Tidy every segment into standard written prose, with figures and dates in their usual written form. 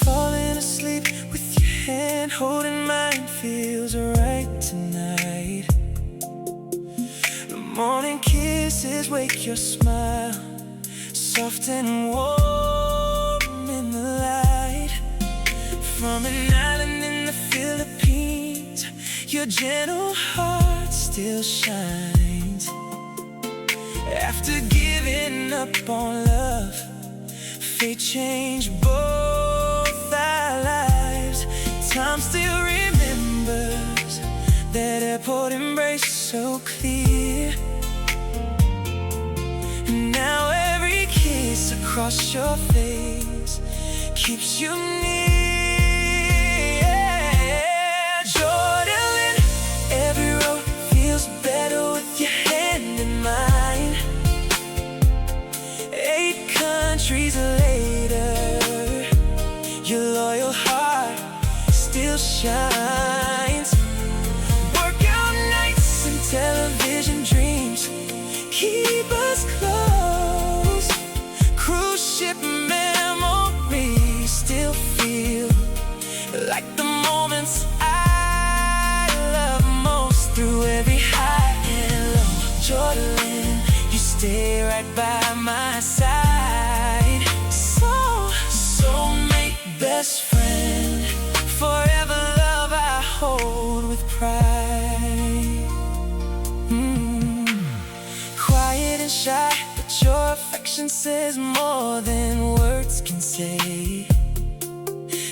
Falling asleep with your hand holding mine feels right tonight. The morning kisses wake your smile, soft and warm in the light. From an island in the Philippines, your gentle heart still shines. After giving up on love, fate changed both our lives. Time still remembers that airport embrace so clear. And now every kiss across your face keeps you near. Jordan, every road feels better with your hand in mine. 8 countries later, your loyal heart still shines. Workout nights and television dreams keep us close. Cruise ship memories still feel like the moments I love most. Through every high and low, Jordan, you stay right by my side. Soulmate, best friend, forever love I hold with pride. Quiet and shy, but your affection says more than words can say.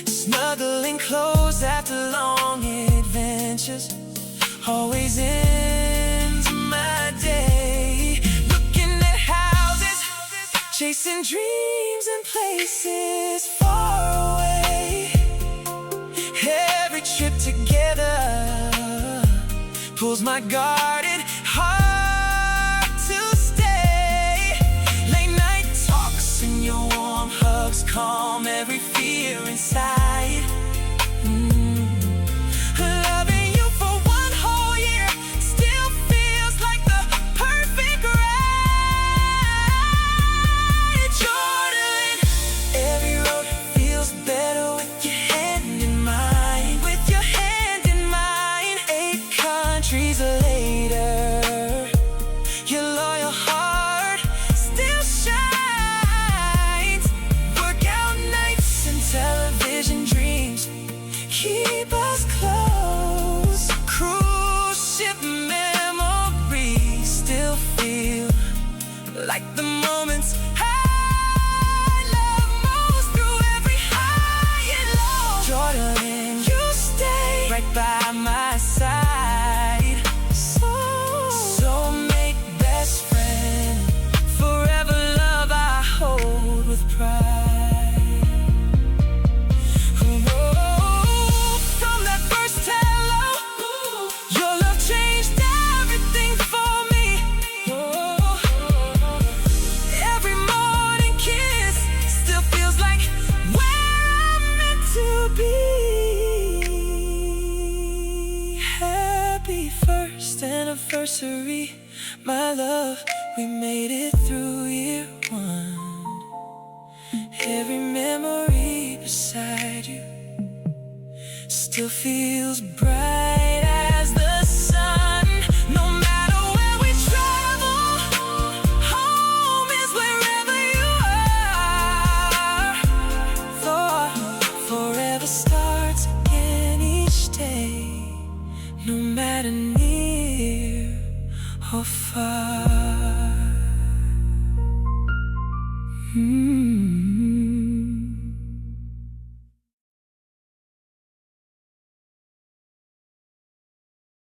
Snuggling close after long adventures always ends my day. Looking at houses, chasing dreams and places far away. Every trip together pulls my guarded heart to stay. Late night talks and your warm hugs calm every fear inside. Loving you for one whole year still feels like the perfect ride. Jordan, every road feels better with your hand in mine. With your hand in mine. 8 countries later, your loyal heart still shines. Workout nights and television dreams keep us close. Cruise ship memories still feel like the moments I love most. Through every high and low, Jordan, you stay right by my side. Soulmate, best friend, forever love I hold with pride. From that first hello, your love changed everything for me. Every morning kiss still feels like where I'm meant to be. Happy first anniversary, my love, we made it through year 1. Every memory beside you still feels bright as the sun. No matter where we travel, home is wherever you are. Forever starts again each day, no matter near or far.